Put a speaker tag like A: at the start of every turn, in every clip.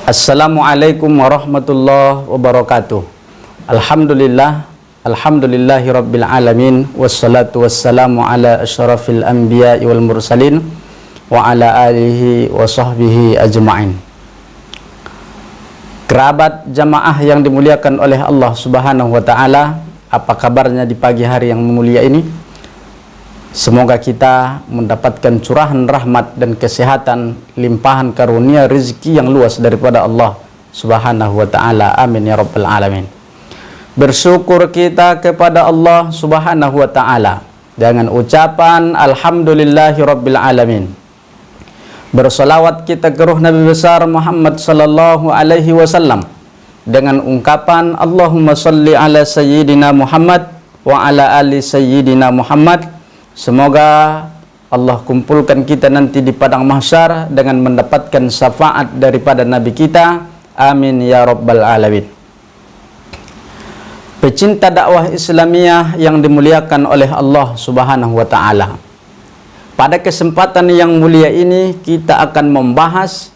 A: Assalamualaikum warahmatullahi wabarakatuh. Alhamdulillahi rabbil alamin. Wassalatu wassalamu ala asyrafil anbiya wal mursalin wa ala alihi wa sahbihi ajma'in. Kerabat jamaah yang dimuliakan oleh Allah Subhanahu wa ta'ala, apa kabarnya di pagi hari yang mulia ini? Semoga kita mendapatkan curahan rahmat dan kesehatan, limpahan karunia rezeki yang luas daripada Allah Subhanahu wa ta'ala. Amin ya rabbal alamin. Bersyukur kita kepada Allah Subhanahu wa ta'ala dengan ucapan alhamdulillahi rabbil alamin. Bersolawat kita ke ruh Nabi besar Muhammad sallallahu alaihi wasallam dengan ungkapan Allahumma salli ala sayyidina Muhammad wa ala ali sayyidina Muhammad. Semoga Allah kumpulkan kita nanti di padang mahsyar dengan mendapatkan syafaat daripada Nabi kita. Amin ya rabbal alamin. Pecinta dakwah Islamiyah yang dimuliakan oleh Allah Subhanahu wa ta'ala, pada kesempatan yang mulia ini kita akan membahas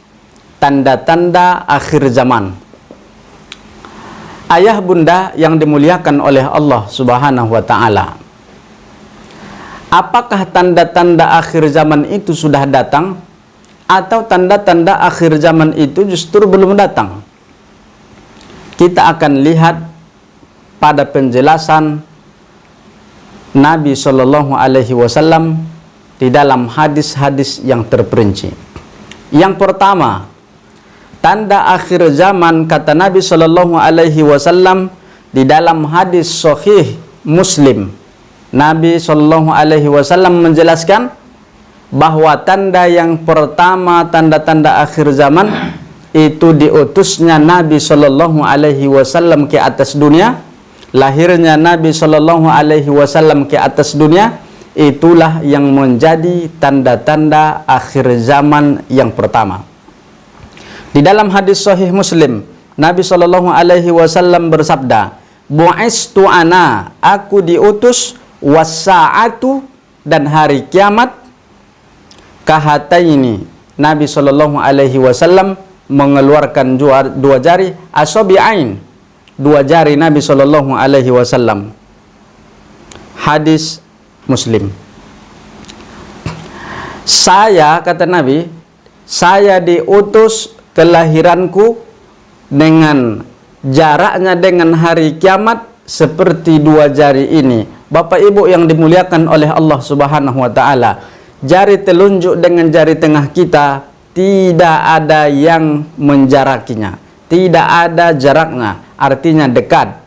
A: tanda-tanda akhir zaman. Ayah bunda yang dimuliakan oleh Allah Subhanahu wa ta'ala, apakah tanda-tanda akhir zaman itu sudah datang atau tanda-tanda akhir zaman itu justru belum datang? Kita akan lihat pada penjelasan Nabi Shallallahu Alaihi Wasallam di dalam hadis-hadis yang terperinci. Yang pertama, tanda akhir zaman kata Nabi Shallallahu Alaihi Wasallam di dalam hadis Sahih Muslim. Nabi Shallallahu Alaihi Wasallam menjelaskan bahwa tanda yang pertama, tanda-tanda akhir zaman itu diutusnya Nabi Shallallahu Alaihi Wasallam ke atas dunia, lahirnya Nabi Shallallahu Alaihi Wasallam ke atas dunia. Itulah yang menjadi tanda-tanda akhir zaman yang pertama. Di dalam hadis Sahih Muslim, Nabi Shallallahu Alaihi Wasallam bersabda, "Bu'istu ana, aku diutus, wasa'atu, dan hari kiamat, kahataini." Nabi Shallallahu Alaihi Wasallam mengeluarkan dua jari, asabi'ain, dua jari Nabi Shallallahu Alaihi Wasallam. Hadis Muslim. Saya, kata Nabi, saya diutus, kelahiranku dengan jaraknya dengan hari kiamat seperti dua jari ini. Bapak Ibu yang dimuliakan oleh Allah Subhanahu wa ta'ala, jari telunjuk dengan jari tengah kita tidak ada yang menjarakinya, tidak ada jaraknya, artinya dekat.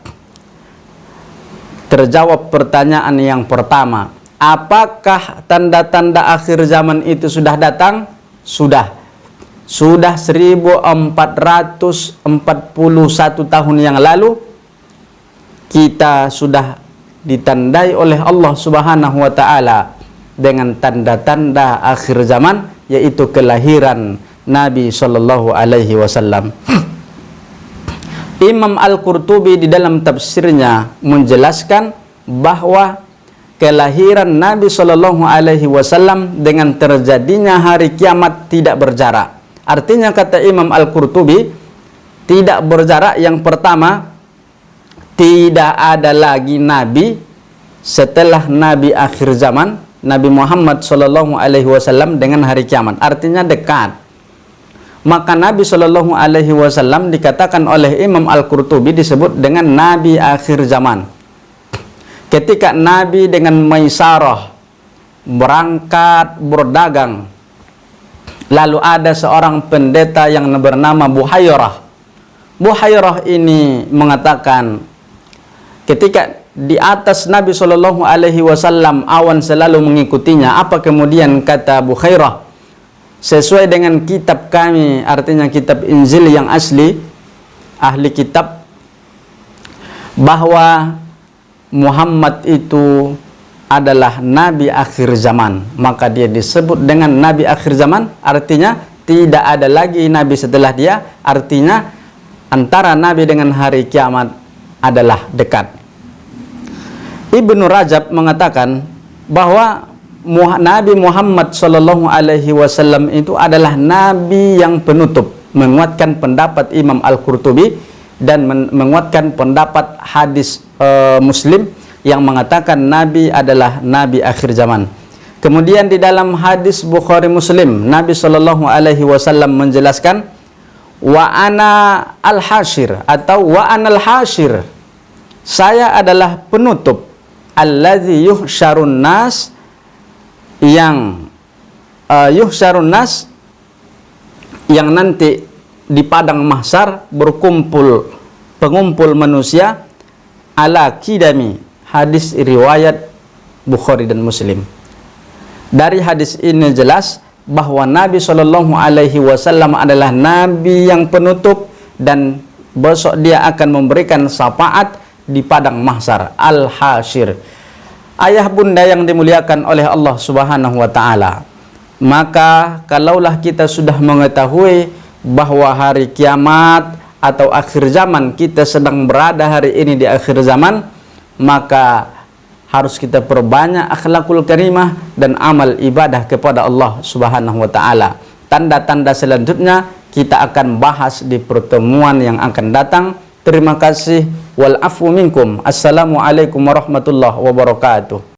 A: Terjawab pertanyaan yang pertama, apakah tanda-tanda akhir zaman itu sudah datang? Sudah 1441 tahun yang lalu kita sudah ditandai oleh Allah Subhanahu wa ta'ala dengan tanda-tanda akhir zaman, yaitu kelahiran Nabi Shallallahu Alaihi Wasallam. Imam Al-Qurtubi di dalam tafsirnya menjelaskan bahwa kelahiran Nabi Shallallahu Alaihi Wasallam dengan terjadinya hari kiamat tidak berjarak. Artinya kata Imam Al-Qurtubi, tidak berjarak. Yang pertama, tidak ada lagi Nabi setelah Nabi akhir zaman, Nabi Muhammad Shallallahu Alaihi Wasallam dengan hari kiamat. Artinya dekat. Maka Nabi Shallallahu Alaihi Wasallam dikatakan oleh Imam Al-Qurtubi disebut dengan Nabi akhir zaman. Ketika Nabi dengan Maisarah berangkat berdagang, lalu ada seorang pendeta yang bernama Buhairah. Buhairah ini mengatakan, ketika di atas Nabi Shallallahu Alaihi Wasallam awan selalu mengikutinya. Apa kemudian kata Buhairah? Sesuai dengan kitab kami, artinya kitab Injil yang asli, ahli kitab, bahwa Muhammad itu adalah Nabi akhir zaman. Maka dia disebut dengan Nabi akhir zaman, artinya tidak ada lagi Nabi setelah dia. Artinya antara Nabi dengan hari kiamat adalah dekat. Ibnu Rajab mengatakan bahwa Nabi Muhammad Sallallahu Alaihi Wasallam itu adalah Nabi yang penutup. menguatkan pendapat Imam Al-Qurtubi dan menguatkan pendapat hadis Muslim yang mengatakan Nabi adalah Nabi akhir zaman. Kemudian di dalam hadis Bukhari Muslim, Nabi Shallallahu Alaihi Wasallam menjelaskan, wa ana al-hashir atau wa anal hashir, saya adalah penutup, allazi yuhsyarun nas, yang yuhsyarun nas, yang nanti di padang mahsyar berkumpul pengumpul manusia, ala kidami, hadis riwayat Bukhari dan Muslim. Dari hadis ini jelas bahwa Nabi Shallallahu Alaihi Wasallam adalah Nabi yang penutup dan besok dia akan memberikan syafaat di padang mahsyar, al-hasyir. Ayah bunda yang dimuliakan oleh Allah Subhanahu wa taala, maka kalaulah kita sudah mengetahui bahwa hari kiamat atau akhir zaman, kita sedang berada hari ini di akhir zaman, maka harus kita perbanyak akhlakul karimah dan amal ibadah kepada Allah Subhanahu wa taala. Tanda-tanda selanjutnya kita akan bahas di pertemuan yang akan datang. Terima kasih. Wal afu minkum. Assalamualaikum warahmatullahi wabarakatuh.